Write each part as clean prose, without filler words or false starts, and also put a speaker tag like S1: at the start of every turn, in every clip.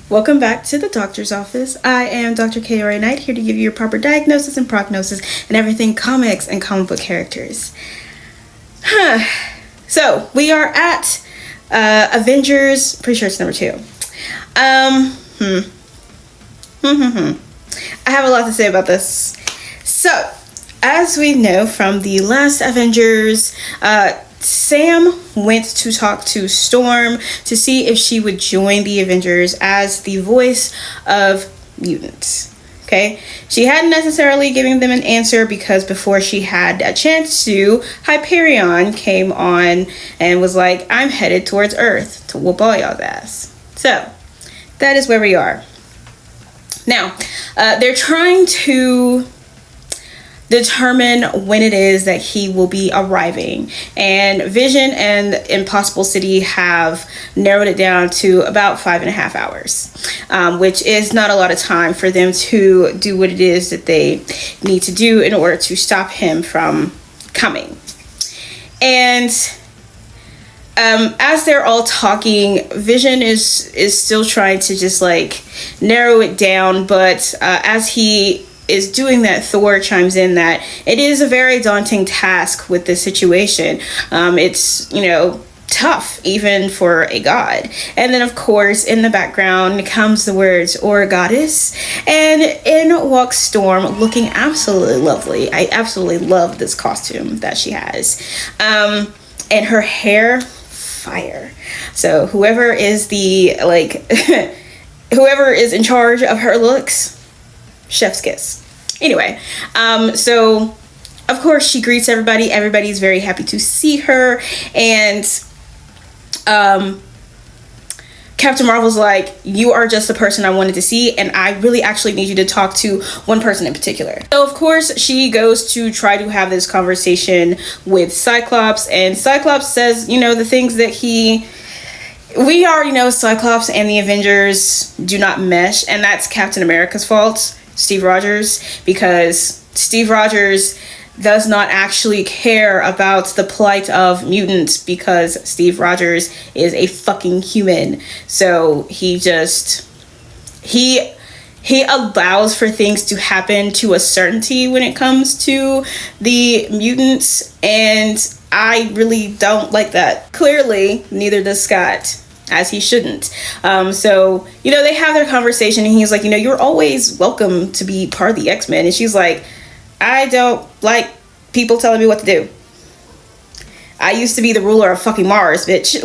S1: Welcome back to the doctor's office. I am Dr. K.R.A. Knight, here to give you your proper diagnosis and prognosis and everything comics and comic book characters. So, we are at Avengers, pretty sure it's number 2. I have a lot to say about this. So, as we know from the last Avengers, Sam went to talk to Storm to see if she would join the Avengers as the voice of mutants. Okay, she hadn't necessarily given them an answer because before she had a chance to, Hyperion came on and was like, I'm headed towards Earth to whoop all y'all's ass. So, that is where we are. Now, they're trying to determine when it is that he will be arriving, and Vision and Impossible City have narrowed it down to about 5.5 hours, which is not a lot of time for them to do what it is that they need to do in order to stop him from coming. And as they're all talking, Vision is still trying to just like narrow it down, but as he is doing that, Thor chimes in that it is a very daunting task with this situation. It's, tough even for a god. And then of course in the background comes the words, or goddess, and in walks Storm looking absolutely lovely. I absolutely love this costume that she has. And her hair, fire. So whoever is whoever is in charge of her looks, chef's kiss. Anyway, so of course she greets everybody. Everybody's very happy to see her, and Captain Marvel's like, you are just the person I wanted to see, and I really actually need you to talk to one person in particular. So of course she goes to try to have this conversation with Cyclops, and Cyclops says, the things that we already know Cyclops and the Avengers do not mesh, and that's Captain America's fault, Steve Rogers, because Steve Rogers does not actually care about the plight of mutants because Steve Rogers is a fucking human. So he allows for things to happen to a certainty when it comes to the mutants, and I really don't like that. Clearly, neither does Scott, as he shouldn't. So, they have their conversation, and he's like, you're always welcome to be part of the X-Men. And she's like, I don't like people telling me what to do. I used to be the ruler of fucking Mars, bitch.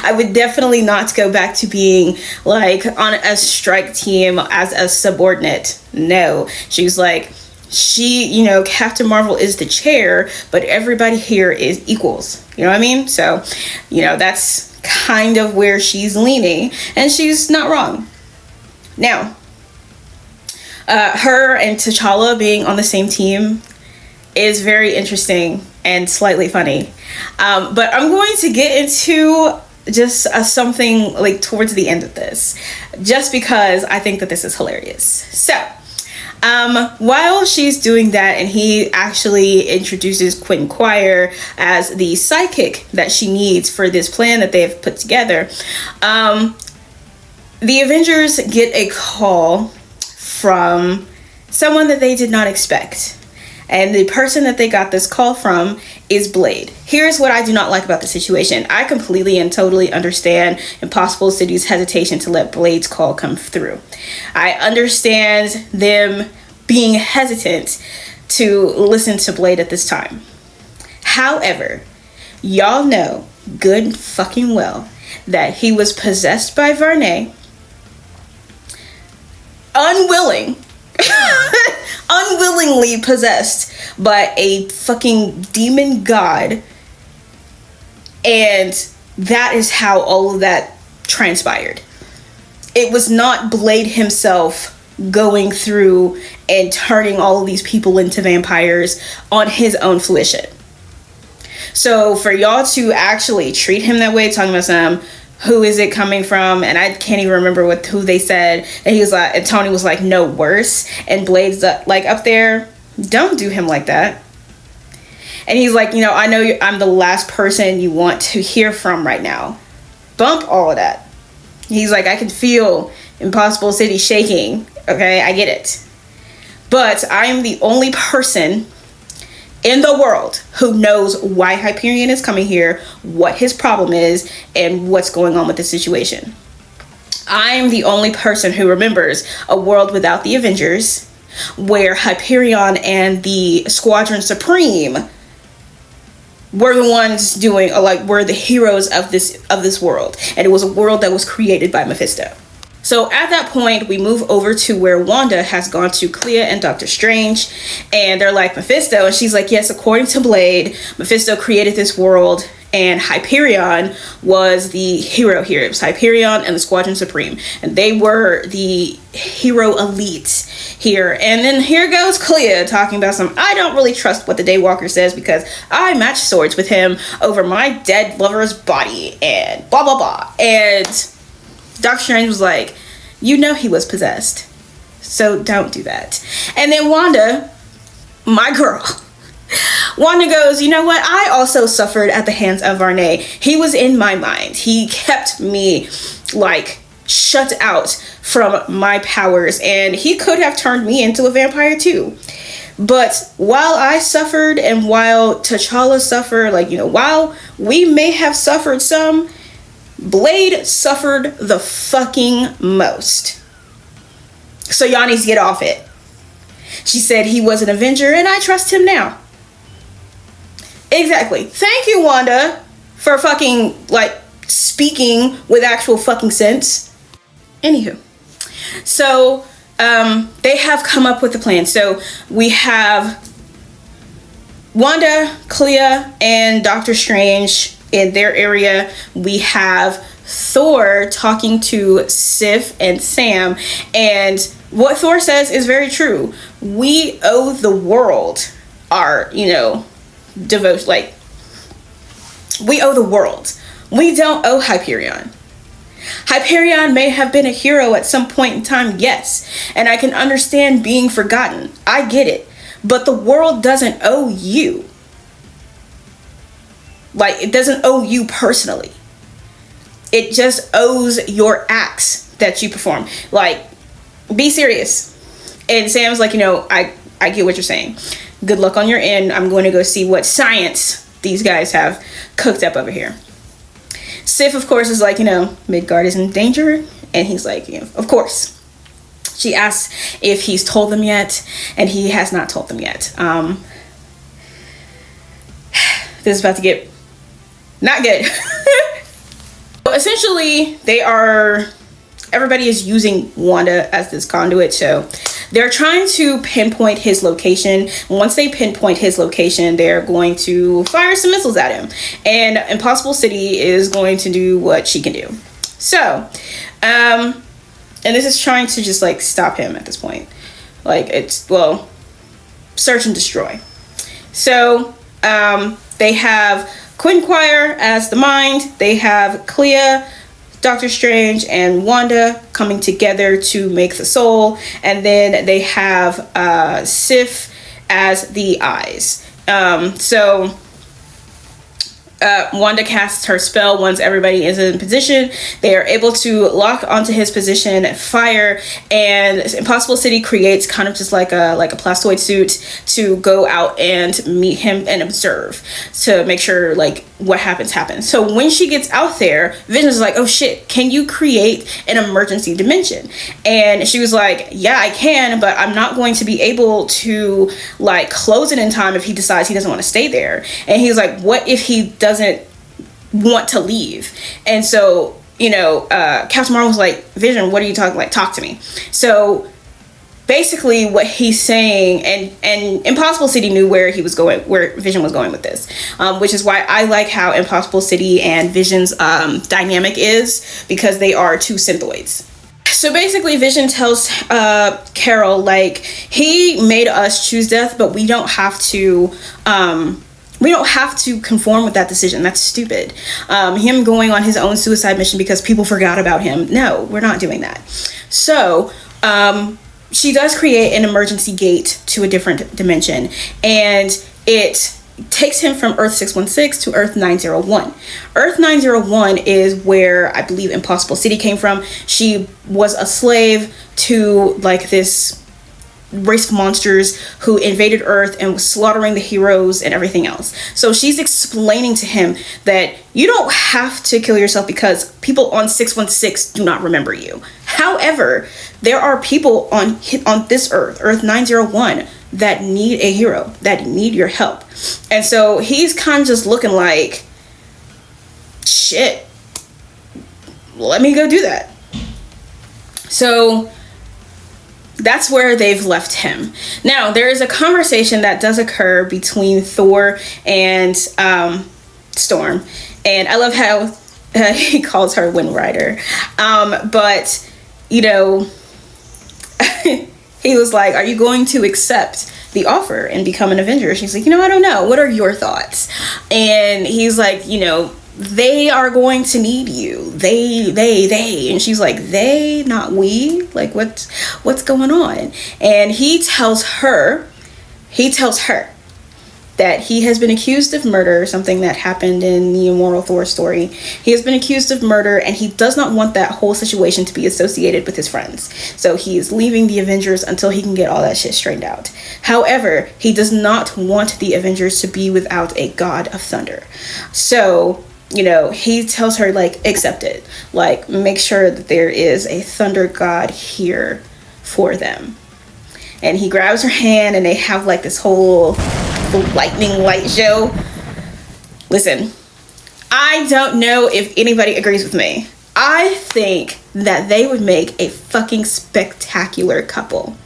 S1: I would definitely not go back to being on a strike team as a subordinate. No. She's like, Captain Marvel is the chair, but everybody here is equals. You know what I mean? So, that's kind of where she's leaning, and she's not wrong. Now, her and T'Challa being on the same team is very interesting and slightly funny. But I'm going to get into just something towards the end of this, just because I think that this is hilarious. So, while she's doing that, and he actually introduces Quentin Quire as the sidekick that she needs for this plan that they've put together, the Avengers get a call from someone that they did not expect. And the person that they got this call from is Blade. Here's what I do not like about the situation. I completely and totally understand Impossible City's hesitation to let Blade's call come through. I understand them being hesitant to listen to Blade at this time. However, y'all know good fucking well that he was possessed by Varney, unwillingly possessed by a fucking demon god, and that is how all of that transpired. It was not Blade himself going through and turning all of these people into vampires on his own fruition. So for y'all to actually treat him that way, talking about some, who is it coming from? And I can't even remember who they said. And he was like, and Tony was like, no, worse. And Blade's like up there, don't do him like that. And he's like, I know I'm the last person you want to hear from right now. Bump all of that. He's like, I can feel Impossible City shaking. Okay, I get it. But I am the only person in the world who knows why Hyperion is coming here, what his problem is, and what's going on with the situation. I'm the only person who remembers a world without the Avengers, where Hyperion and the Squadron Supreme were the ones doing, like, were the heroes of this world, and it was a world that was created by Mephisto. So at that point, we move over to where Wanda has gone to Clea and Doctor Strange, and they're like, Mephisto, and she's like, yes, according to Blade, Mephisto created this world, and Hyperion was the hero here. It was Hyperion and the Squadron Supreme, and they were the hero elite here. And then here goes Clea talking about some, I don't really trust what the Daywalker says because I match swords with him over my dead lover's body, and blah, blah, blah. And Doctor Strange was like, you know he was possessed, so don't do that. And then Wanda, my girl, Wanda goes, you know what? I also suffered at the hands of Varney. He was in my mind. He kept me, like, shut out from my powers, and he could have turned me into a vampire too. But while I suffered, and while T'Challa suffered, like, you know, while we may have suffered some, Blade suffered the fucking most. So y'all need to get off it. She said he was an Avenger, and I trust him now. Exactly. Thank you, Wanda, for fucking, like, speaking with actual fucking sense. Anywho. So, they have come up with a plan. So, we have Wanda, Clea, and Doctor Strange in their area. We have Thor talking to Sif and Sam. And what Thor says is very true. We owe the world our, you know, devotion. Like, we owe the world. We don't owe Hyperion. Hyperion may have been a hero at some point in time, yes. And I can understand being forgotten. I get it. But the world doesn't owe you. Like, it doesn't owe you personally. It just owes your acts that you perform. Like, be serious. And Sam's like, you know, I get what you're saying. Good luck on your end. I'm going to go see what science these guys have cooked up over here. Sif, of course, is like, you know, Midgard is in danger. And he's like, you know, of course. She asks if he's told them yet. And he has not told them yet. This is about to get not good. But essentially, everybody is using Wanda as this conduit. So they're trying to pinpoint his location. Once they pinpoint his location, they're going to fire some missiles at him. And Impossible City is going to do what she can do. So, and this is trying to just, like, stop him at this point. Like, it's, well, search and destroy. So, they have Quinquire as the mind. They have Clea, Doctor Strange, and Wanda coming together to make the soul. And then they have Sif as the eyes. Wanda casts her spell. Once everybody is in position, they are able to lock onto his position, fire, and Impossible City creates kind of just like a plastoid suit to go out and meet him and observe to make sure, like, what happens. So when she gets out there, Vision's like, oh shit, can you create an emergency dimension? And she was like, yeah, I can, but I'm not going to be able to, like, close it in time if he decides he doesn't want to stay there. And he's like, what if he doesn't want to leave? And so, you know, Captain Marvel was like, Vision, what are you talking, like, talk to me. So basically what he's saying, and Impossible City knew where he was going, where Vision was going with this, which is why I like how Impossible City and Vision's dynamic is, because they are two synthoids. So basically Vision tells Carol, like, he made us choose death, but we don't have to conform with that decision. That's stupid. Him going on his own suicide mission because people forgot about him. No, we're not doing that. So she does create an emergency gate to a different dimension, and it takes him from Earth 616 to Earth 901. Earth 901 is where I believe Impossible City came from. She was a slave to like this race of monsters who invaded Earth and was slaughtering the heroes and everything else. So she's explaining to him that you don't have to kill yourself because people on 616 do not remember you. However, there are people on this Earth, Earth 901, that need a hero, that need your help. And so he's kind of just looking like, shit, let me go do that. So that's where they've left him. Now, there is a conversation that does occur between Thor and Storm. And I love how he calls her Wind Rider. But, you know, he was like, are you going to accept the offer and become an Avenger? She's like, you know, I don't know. What are your thoughts? And he's like, you know, they are going to need you. They. And she's like, they, not we? Like, what's going on? And he tells her that he has been accused of murder, something that happened in the Immortal Thor story. He has been accused of murder, and he does not want that whole situation to be associated with his friends. So he is leaving the Avengers until he can get all that shit straightened out. However, he does not want the Avengers to be without a god of thunder. So, you know, he tells her, like, accept it. Like, make sure that there is a thunder god here for them. And he grabs her hand, and they have, like, this whole lightning light show. Listen, I don't know if anybody agrees with me. I think that they would make a fucking spectacular couple.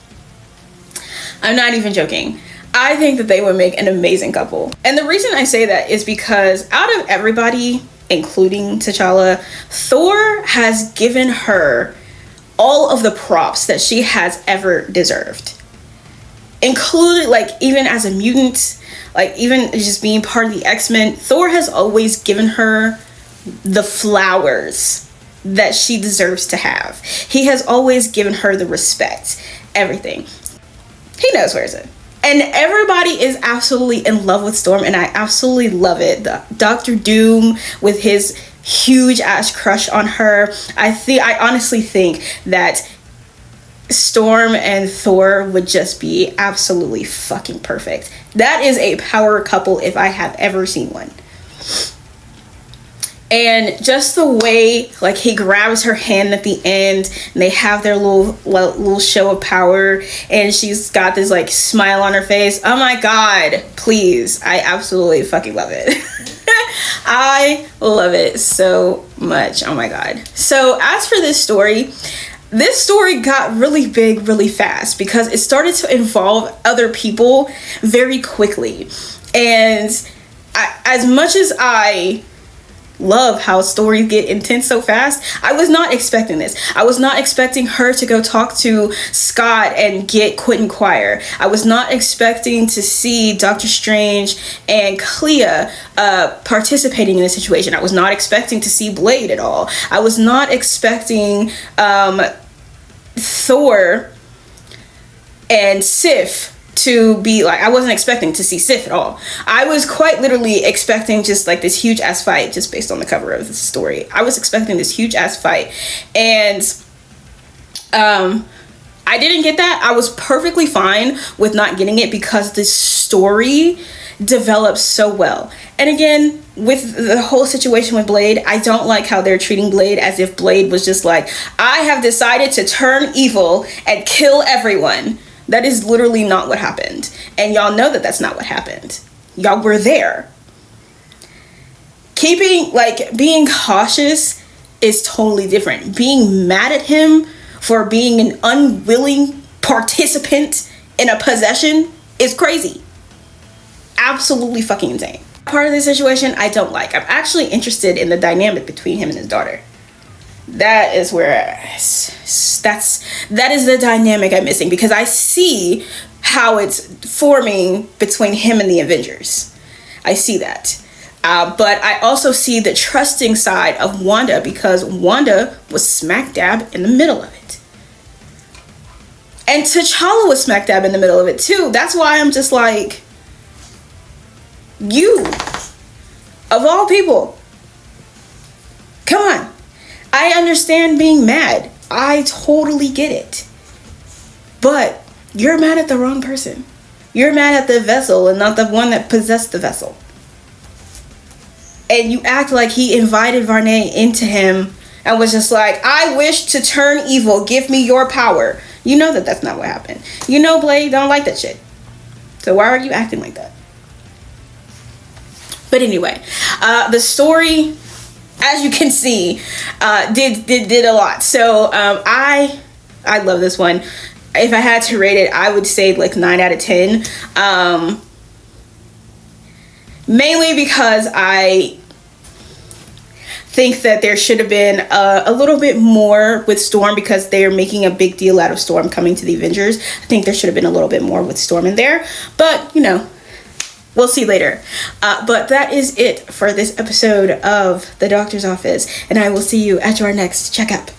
S1: I'm not even joking. I think that they would make an amazing couple. And the reason I say that is because out of everybody, including T'Challa, Thor has given her all of the props that she has ever deserved. Included, like, even as a mutant, like, even just being part of the X-Men, Thor has always given her the flowers that she deserves to have. He has always given her the respect, everything. He knows where it's at. And everybody is absolutely in love with Storm, and I absolutely love it. Dr. Doom with his huge ass crush on her. I honestly think that Storm and Thor would just be absolutely fucking perfect. That is a power couple if I have ever seen one. And just the way, like, he grabs her hand at the end, and they have their little show of power, and she's got this, like, smile on her face. Oh my god, please. I absolutely fucking love it. I love it so much. Oh my god. So as for this story got really big really fast because it started to involve other people very quickly. And as much as I love how stories get intense so fast, I was not expecting this. I was not expecting her to go talk to Scott and get Quentin Quire. I was not expecting to see Doctor Strange and Clea participating in this situation. I was not expecting to see Blade at all. I was not expecting Thor and Sif to be like, I wasn't expecting to see Sif at all. I was quite literally expecting just like this huge ass fight just based on the cover of the story. I was expecting this huge ass fight, and I didn't get that. I was perfectly fine with not getting it because the story develops so well. And again, with the whole situation with Blade, I don't like how they're treating Blade as if Blade was just like, I have decided to turn evil and kill everyone. That is literally not what happened. And y'all know that that's not what happened. Y'all were there. Being cautious is totally different. Being mad at him for being an unwilling participant in a possession is crazy. Absolutely fucking insane. Part of this situation I don't like. I'm actually interested in the dynamic between him and his daughter. That is where that is the dynamic I'm missing, because I see how it's forming between him and the Avengers. I see that. But I also see the trusting side of Wanda, because Wanda was smack dab in the middle of it. And T'Challa was smack dab in the middle of it too. That's why I'm just like, You, of all people. Come on. I understand being mad. I totally get it. But you're mad at the wrong person. You're mad at the vessel and not the one that possessed the vessel. And you act like he invited Varney into him and was just like, I wish to turn evil. Give me your power. You know that that's not what happened. You know Blade don't like that shit. So why are you acting like that? But anyway, the story, as you can see, did a lot. So I love this one. If I had to rate it, I would say like 9 out of 10. Mainly because I think that there should have been a little bit more with Storm, because they're making a big deal out of Storm coming to the Avengers. I think there should have been a little bit more with Storm in there. But, you know, we'll see later. But that is it for this episode of The Doctor's Office. And I will see you at your next checkup.